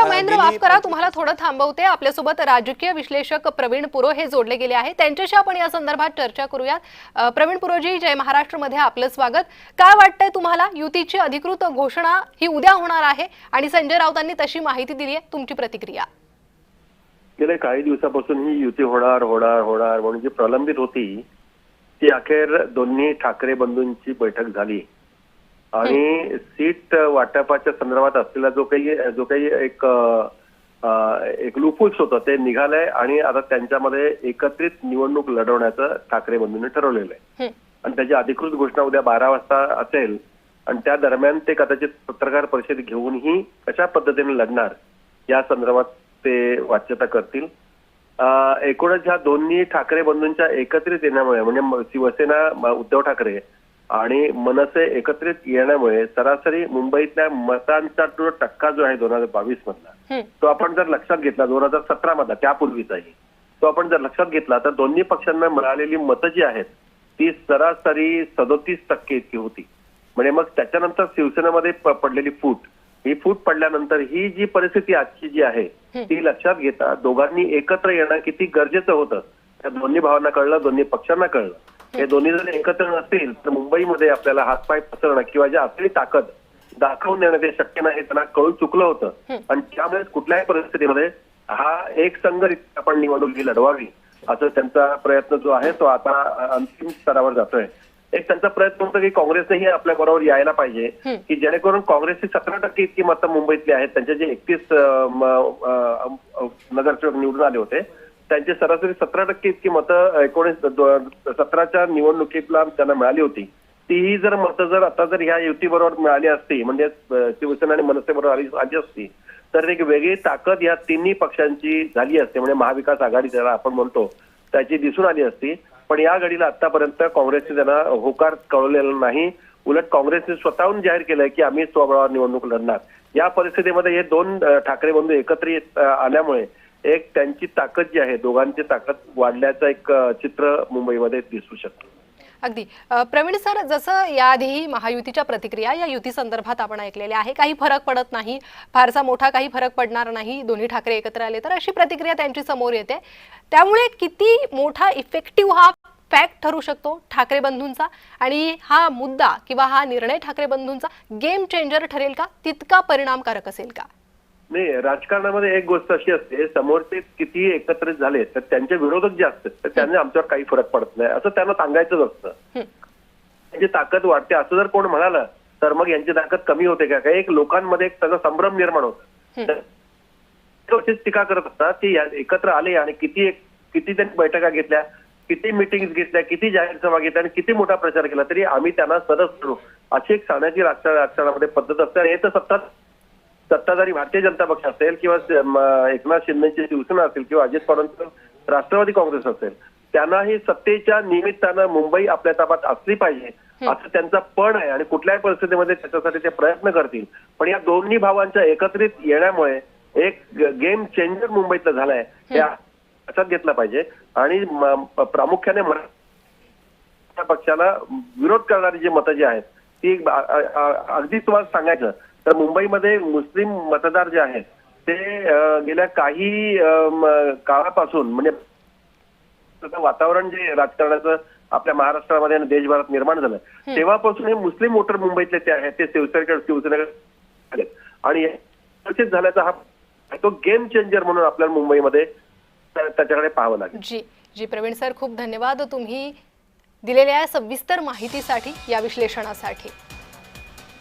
महेंद्र माफ करा, तुम्हाला थोडं थांबवते. आपल्यासोबत राजकीय विश्लेषक प्रवीण पुरो हे जोडले गेले आहेत. त्यांच्याशी आपण या संदर्भात चर्चा करूयात. प्रवीण पुरोजी, जय महाराष्ट्र मध्ये आपलं स्वागत. काय वाटतंय तुम्हाला, युतीची अधिकृत घोषणा ही उद्या होणार आहे आणि संजय राऊतांनी तशी माहिती दिली आहे, तुमची प्रतिक्रिया? गेल्या काही दिवसापासून ही युती होणार होणार होणार म्हणून जी प्रलंबित होती ती अखेर दोन्ही ठाकरे बंधूंची बैठक झाली आणि सीट वाटपाच्या संदर्भात असलेला जो काही एक लूपहोल्स होतं ते निघालंय आणि आता त्यांच्यामध्ये एकत्रित निवडणूक लढवण्याचं ठाकरे बंधूंनी ठरवलेलं आहे आणि त्याची अधिकृत घोषणा उद्या 12 वाजता असेल आणि त्या दरम्यान ते कदाचित पत्रकार परिषद घेऊनही कशा पद्धतीने लढणार या संदर्भात ते वाच्यता करतील. एकूणच ह्या दोन्ही ठाकरे बंधूंच्या एकत्रित येण्यामुळे म्हणजे शिवसेना उद्धव ठाकरे आणि मनसे एकत्रित येण्यामुळे सरासरी मुंबईतल्या मतांचा जो टक्का जो आहे 2022 मधला तो आपण जर लक्षात घेतला 2017 मधला त्यापूर्वीचाही तो आपण जर लक्षात घेतला तर दोन्ही पक्षांना मिळालेली मतं जी आहेत ती सरासरी 37% इतकी होती. म्हणजे मग त्याच्यानंतर शिवसेनेमध्ये पडलेली फूट ही फूट पडल्यानंतर ही जी परिस्थिती आजची जी आहे ती लक्षात घेता दोघांनी एकत्र येणं किती गरजेचं होतं त्या दोन्ही भावांना कळलं, दोन्ही पक्षांना कळलं. हे दोन्ही जण एकत्र नसतील तर मुंबईमध्ये आपल्याला हातपाय पसरणं किंवा जी आपली ताकद दाखवून देणं ते शक्य नाही, त्यांना कळून चुकलं होतं आणि त्यामुळे कुठल्याही परिस्थितीमध्ये हा एक संघरित्या आपण निवडणूक लढवावी असं त्यांचा प्रयत्न जो आहे तो आता अंतिम स्तरावर जातोय. एक त्यांचा प्रयत्न होता की काँग्रेसनेही आपल्या बरोबर यायला पाहिजे की जेणेकरून काँग्रेसची 17% इतकी मतं मुंबईतली आहेत. त्यांचे जे 31 नगरसेवक निवडून आले होते त्यांची सरासरी 17% इतकी मतं 17च्या निवडणुकीला त्यांना मिळाली होती. तीही जर मतं जर आता जर ह्या युतीबरोबर मिळाली असती म्हणजे शिवसेना आणि मनसे बरोबर आली असती तर एक वेगळी ताकद या तिन्ही पक्षांची झाली असते म्हणजे महाविकास आघाडी ज्याला आपण म्हणतो त्याची दिसून आली असती. पण या घडीला आतापर्यंत काँग्रेसने त्यांना होकार कळवलेला नाही. उलट काँग्रेसने स्वतःहून जाहीर केलंय की आम्ही स्वबळावर निवडणूक लढणार. या परिस्थितीमध्ये हे दोन ठाकरे बंधू एकत्रित आल्यामुळे एक त्यांची ताकद जी आहे दोघांची ताकद वाढल्याचं एक चित्र मुंबईमध्ये दिसू शकतं. अगदी प्रवीण सर, जसं याआधीही महायुतीच्या प्रतिक्रिया या युती संदर्भात आपण ऐकलेल्या आहे, काही फरक पडत नाही, फारसा मोठा काही फरक पडणार नाही दोन्ही ठाकरे एकत्र आले तर, अशी प्रतिक्रिया त्यांची समोर येते. त्यामुळे किती मोठा इफेक्टिव्ह हा फॅक्ट ठरू शकतो ठाकरे बंधूंचा आणि हा मुद्दा किंवा हा निर्णय ठाकरे बंधूंचा गेम चेंजर ठरेल का, तितका परिणामकारक असेल का? नाही, राजकारणामध्ये एक गोष्ट अशी असते समोरचे किती एकत्रित झाले तर त्यांचे विरोधक जे असतात तर त्यांनी आमच्यावर काही फरक पडत नाही असं त्यांना सांगायचंच असतं. त्यांची ताकद वाढते असं जर कोण म्हणालं तर मग यांची ताकद कमी होते का? एक लोकांमध्ये एक त्याचा संभ्रम निर्माण होतो. टीका करत असतात की एकत्र आले आणि किती त्यांनी बैठका घेतल्या, किती मिटिंग घेतल्या, किती जाहीर सभा घेतल्या आणि किती मोठा प्रचार केला तरी आम्ही त्यांना सरस करू अशी एक सांगण्याची राजकारणामध्ये पद्धत असते. आणि हे तर सत्ताधारी भारतीय जनता पक्ष असेल किंवा एकनाथ शिंदेची शिवसेना असेल किंवा अजित पवारांचं राष्ट्रवादी काँग्रेस असेल त्यांनाही सत्तेच्या निमित्तानं मुंबई आपल्या ताब्यात असली पाहिजे असं त्यांचा पण आहे आणि कुठल्याही परिस्थितीमध्ये त्याच्यासाठी ते प्रयत्न करतील. पण या दोन्ही भावांच्या एकत्रित येण्यामुळे एक गेम चेंजर मुंबईतलं झालंय हे लक्षात घेतलं पाहिजे. आणि प्रामुख्याने मराठा पक्षाला विरोध करणारी जी मतं जी आहेत ती अगदी तुम्हाला सांगायचं तर मुंबईमध्ये मुस्लिम मतदार जे आहेत ते गेल्या काही काळापासून म्हणजे वातावरण जे राजकारणाचं आपल्या महाराष्ट्रामध्ये आणि देशभरात निर्माण झालं तेव्हापासून हे मुस्लिम वोटर मुंबईतले ते आहेत ते शिवसेनेकडे आणि चर्चित झाल्याचा हा तो गेम चेंजर म्हणून आपल्याला मुंबईमध्ये त्याच्याकडे पाहावं लागेल. जी प्रवीण सर, खूप धन्यवाद तुम्ही दिलेल्या सविस्तर माहितीसाठी, या विश्लेषणासाठी.